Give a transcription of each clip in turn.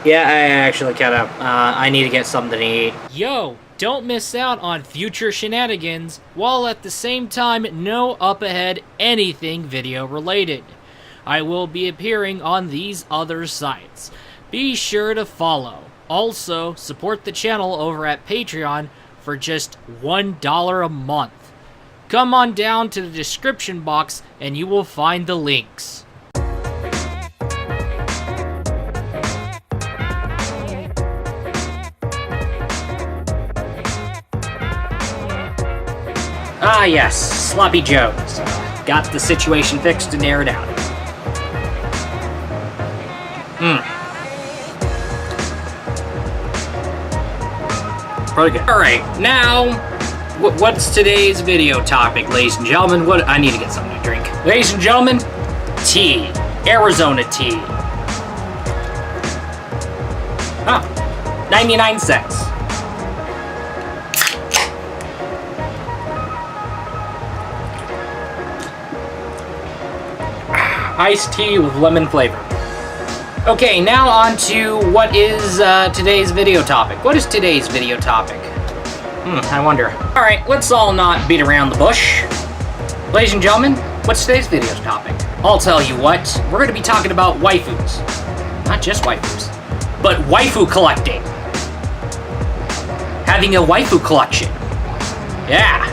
Yeah, I actually gotta, I need to get something to eat. Yo, don't miss out on future shenanigans, while at the same time no up ahead anything video related. I will be appearing on these other sites. Be sure to follow. Also, support the channel over at Patreon for just $1 a month. Come on down to the description box and you will find the links. Ah yes, Sloppy Joes. Got the situation fixed and narrowed out. Pretty good. Alright, now, what's today's video topic, ladies and gentlemen? I need to get something to drink. Ladies and gentlemen, tea. Arizona tea. Huh. 99 cents. Iced tea with lemon flavor. Okay, now on to what is today's video topic. What is today's video topic? I wonder. Alright, let's all not beat around the bush. Ladies and gentlemen, what's today's video topic? I'll tell you what, we're going to be talking about waifus. Not just waifus, but waifu collecting. Having a waifu collection. Yeah.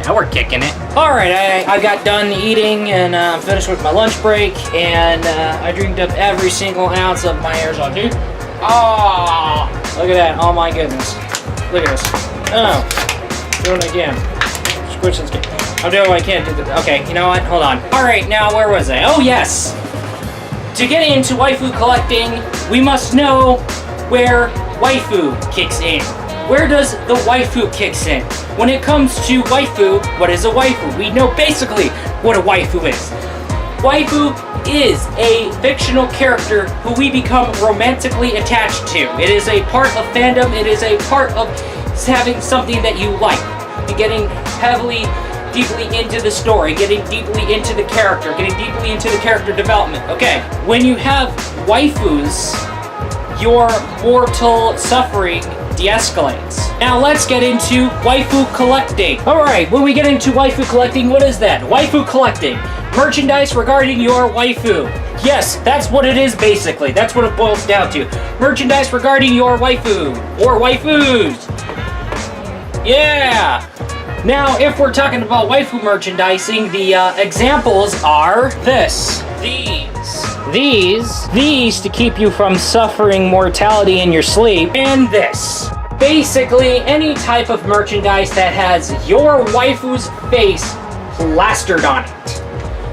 Now we're kicking it. Alright, I got done eating and finished with my lunch break, and I drank up every single ounce of my Arizona tea. Oh, look at that. Oh my goodness. Look at this. Oh, doing it again. Switch this game. Oh no, I can't do this. Okay, you know what? Hold on. Alright, now where was I? Oh yes! To get into waifu collecting, we must know where waifu kicks in. Where does the waifu kicks in? When it comes to waifu, what is a waifu? We know basically what a waifu is. Waifu is a fictional character who we become romantically attached to. It is a part of fandom, it is a part of having something that you like. And getting deeply into the story, getting deeply into the character, getting deeply into the character development. Okay, when you have waifus, your mortal suffering de-escalates. Now let's get into waifu collecting. Alright, when we get into waifu collecting, what is that? Waifu collecting. Merchandise regarding your waifu. Yes, that's what it is basically. That's what it boils down to. Merchandise regarding your waifu. Or waifus. Yeah! Now, if we're talking about waifu merchandising, the examples are this. These to keep you from suffering mortality in your sleep, and this. Basically, any type of merchandise that has your waifu's face plastered on it.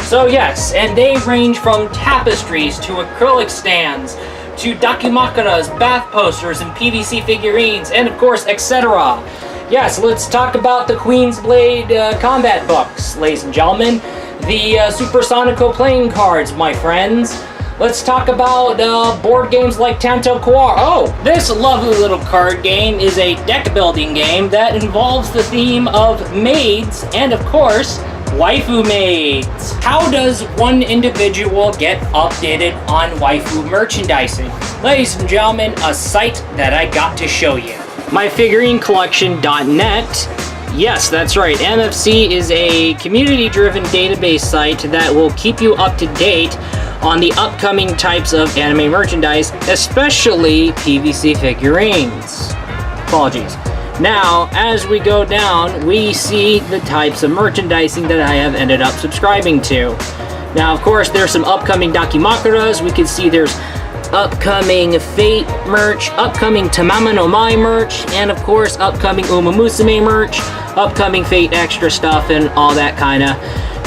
So yes, and they range from tapestries to acrylic stands, to dakimakuras, bath posters, and PVC figurines, and of course, etc. Yes, let's talk about the Queen's Blade combat books, ladies and gentlemen. The Supersonico playing cards, my friends. Let's talk about board games like Tanto Kuar. Oh, this lovely little card game is a deck building game that involves the theme of maids and, of course, waifu maids. How does one individual get updated on waifu merchandising? Ladies and gentlemen, a site that I got to show you. MyFigurineCollection.net. Yes, that's right. MFC is a community-driven database site that will keep you up to date on the upcoming types of anime merchandise, especially PVC figurines. Apologies. Now, as we go down, we see the types of merchandising that I have ended up subscribing to. Now, of course, there's some upcoming Dakimakuras. We can see there's upcoming Fate merch, upcoming Tamama no Mai merch, and of course, upcoming Uma Musume merch, upcoming Fate extra stuff, and all that kind of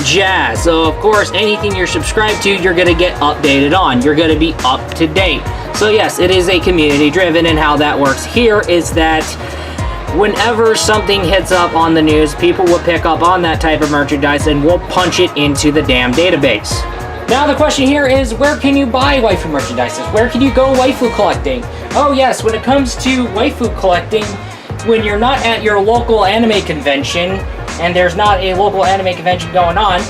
jazz. So, of course, anything you're subscribed to, you're going to get updated on. You're going to be up to date. So, yes, it is a community-driven, and how that works here is that whenever something hits up on the news, people will pick up on that type of merchandise and will punch it into the damn database. Now the question here is, where can you buy waifu merchandises? Where can you go waifu collecting? Oh yes, when it comes to waifu collecting, when you're not at your local anime convention, and there's not a local anime convention going on,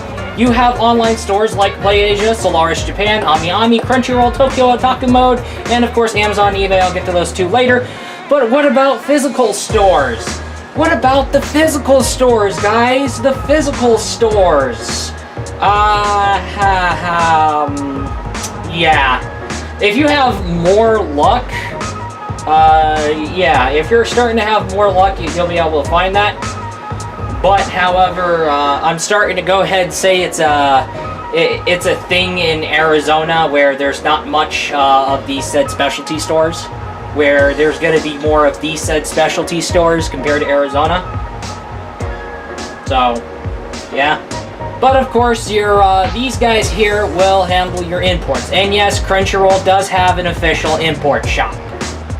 You have online stores like PlayAsia, Solaris Japan, AmiAmi, Crunchyroll, Tokyo Otaku Mode, and of course Amazon, eBay. I'll get to those two later. But what about physical stores? What about the physical stores, guys? The physical stores. Yeah. If you have more luck, yeah, if you're starting to have more luck, you'll be able to find that. But, however, I'm starting to go ahead and say it's a thing in Arizona where there's not much of these said specialty stores, where there's going to be more of these said specialty stores compared to Arizona. So, yeah. But of course, these guys here will handle your imports. And yes, Crunchyroll does have an official import shop.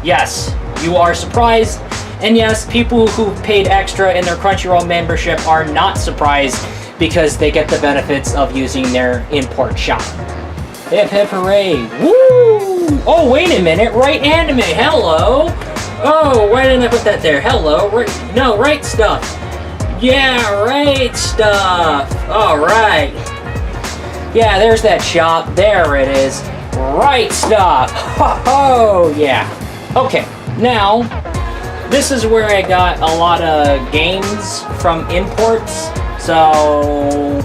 Yes, you are surprised. And yes, people who paid extra in their Crunchyroll membership are not surprised because they get the benefits of using their import shop. Hip hip hooray. Woo! Oh, wait a minute. Right anime. Hello. Oh, why didn't I put that there? Hello. Right stuff. Yeah, right stuff. Alright. Yeah, there's that shop. There it is. Right stuff. Oh, yeah. Okay, now, this is where I got a lot of games from imports. So,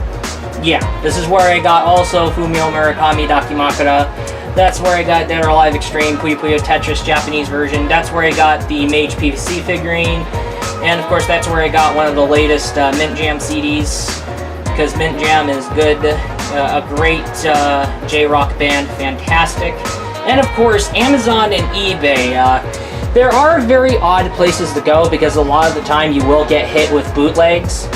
yeah. This is where I got also Fumio Murakami Dakimakura. That's where I got Dead or Alive Extreme, Puyo Puyo Tetris Japanese version. That's where I got the Mage PVC figurine. And of course, that's where I got one of the latest Mint Jam CDs, because Mint Jam is good, a great J-rock band, fantastic. And of course, Amazon and eBay. There are very odd places to go, because a lot of the time you will get hit with bootlegs.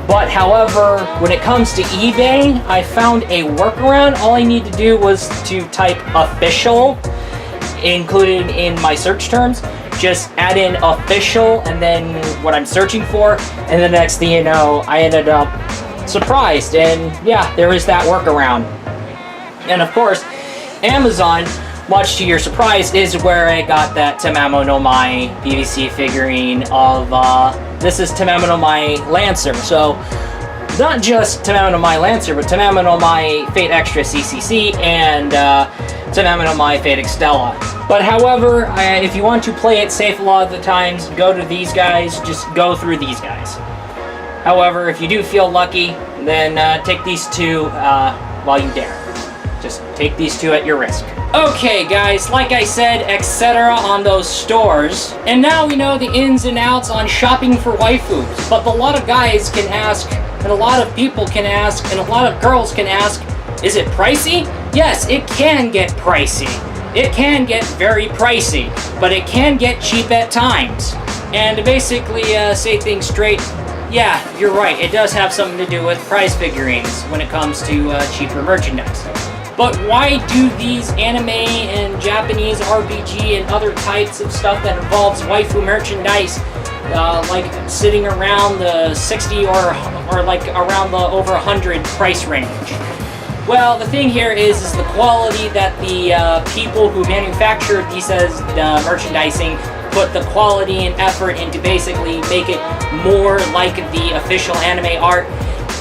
But however, when it comes to eBay, I found a workaround. All I need to do was to type official, included in my search terms. Just add in official and then what I'm searching for, and the next thing you know, I ended up surprised, and yeah, there is that workaround. And of course, Amazon, much to your surprise, is where I got that Tamamo no Mai PVC figurine of, this is Tamamo no Mai Lancer. So, not just Tamamo no Mai Lancer, but Tamamo no Mai Fate Extra CCC and Tamamo no Mai Fate Extella. But however, if you want to play it safe a lot of the times, go to these guys, just go through these guys. However, if you do feel lucky, then take these two while you dare. Just take these two at your risk. Okay guys, like I said, etc. on those stores. And now we know the ins and outs on shopping for waifus. But a lot of guys can ask, and a lot of people can ask, and a lot of girls can ask, is it pricey? Yes, it can get pricey. It can get very pricey, but it can get cheap at times. And to basically say things straight, yeah, you're right, it does have something to do with prize figurines when it comes to cheaper merchandise. But why do these anime and Japanese RPG and other types of stuff that involves waifu merchandise like sitting around the 60 or like around the over 100 price range? Well, the thing here is the quality that the people who manufactured these merchandising put the quality and effort into basically make it more like the official anime art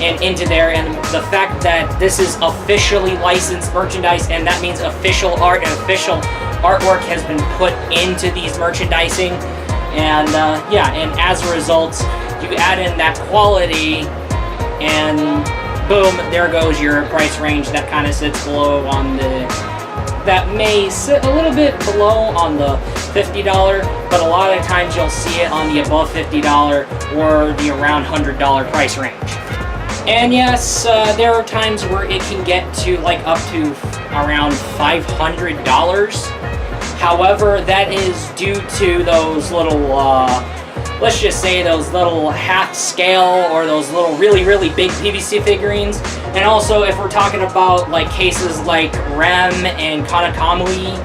and into there, and the fact that this is officially licensed merchandise, and that means official art and official artwork has been put into these merchandising, and yeah, and as a result, you add in that quality, and boom, there goes your price range that kind of sits below on the, that may sit a little bit below on the $50, but a lot of times you'll see it on the above $50 or the around $100 price range. And yes, there are times where it can get to like up to around $500. However, that is due to those little, let's just say those little half scale or those little really, really big PVC figurines. And also, if we're talking about like cases like Rem and Kana Kamui,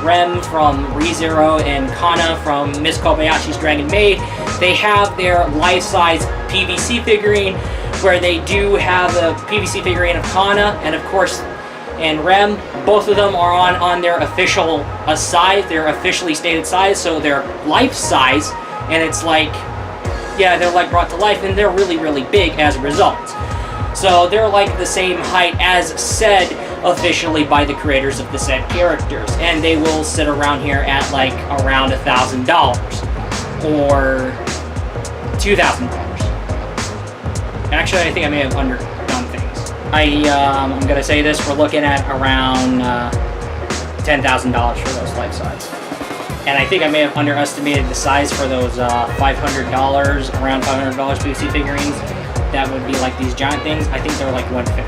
Rem from ReZero and Kana from Miss Kobayashi's Dragon Maid, they have their life-size PVC figurine where they do have a PVC figurine of Kana, and of course, and Rem, both of them are on their official size, their officially stated size, so they're life size, and it's like, yeah, they're like brought to life, and they're really, really big as a result. So they're like the same height as said officially by the creators of the said characters, and they will sit around here at like around $1,000 or $2,000. Actually, I think I may have underdone things. I'm gonna say this: we're looking at around $10,000 for those life size. And I think I may have underestimated the size for those $500, around $500 PVC figurines. That would be like these giant things. I think they're like 1/5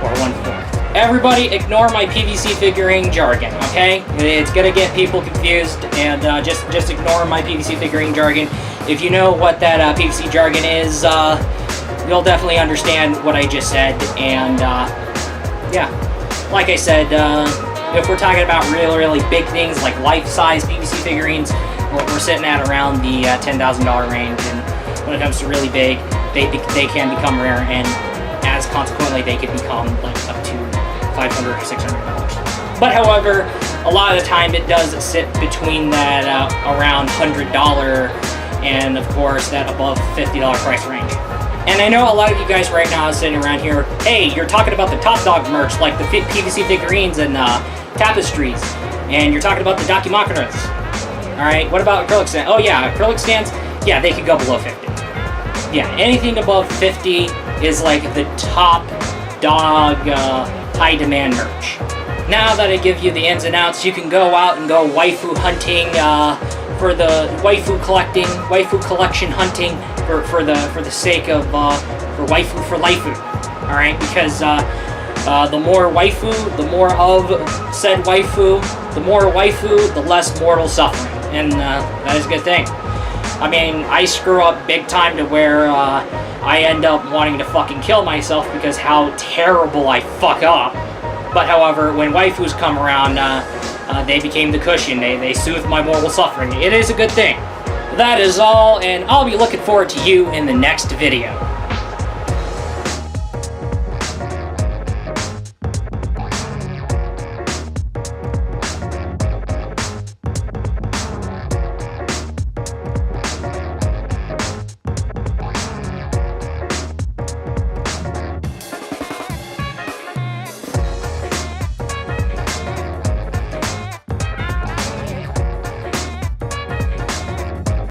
or 1/4. Everybody ignore my PVC figurine jargon, okay? It's gonna get people confused, and just ignore my PVC figurine jargon. If you know what that PVC jargon is, you'll definitely understand what I just said. And yeah, like I said, if we're talking about really big things like life-size PVC figurines, we're sitting at around the $10,000 range. And when it comes to really big, they can become rare, and as consequently, they can become like up to $500 or $600. But however, a lot of the time it does sit between that around $100 and of course that above $50 price range. And I know a lot of you guys right now are sitting around here, hey, you're talking about the Top Dog merch, like the PVC figurines and tapestries, and you're talking about the Dakimakuras. Alright, what about acrylic stands? Oh yeah, acrylic stands, yeah, they could go below 50. Yeah, anything above 50 is like the top dog high demand merch. Now that I give you the ins and outs, you can go out and go waifu hunting for the waifu collection hunting for the sake of for waifu for laifu. All right, because the more waifu, the more of said waifu, the less mortal suffering, and that is a good thing. I mean, I screw up big time to where I end up wanting to fucking kill myself because how terrible I fuck up. But however, when waifus come around, they became the cushion. They soothe my mortal suffering. It is a good thing. That is all, and I'll be looking forward to you in the next video.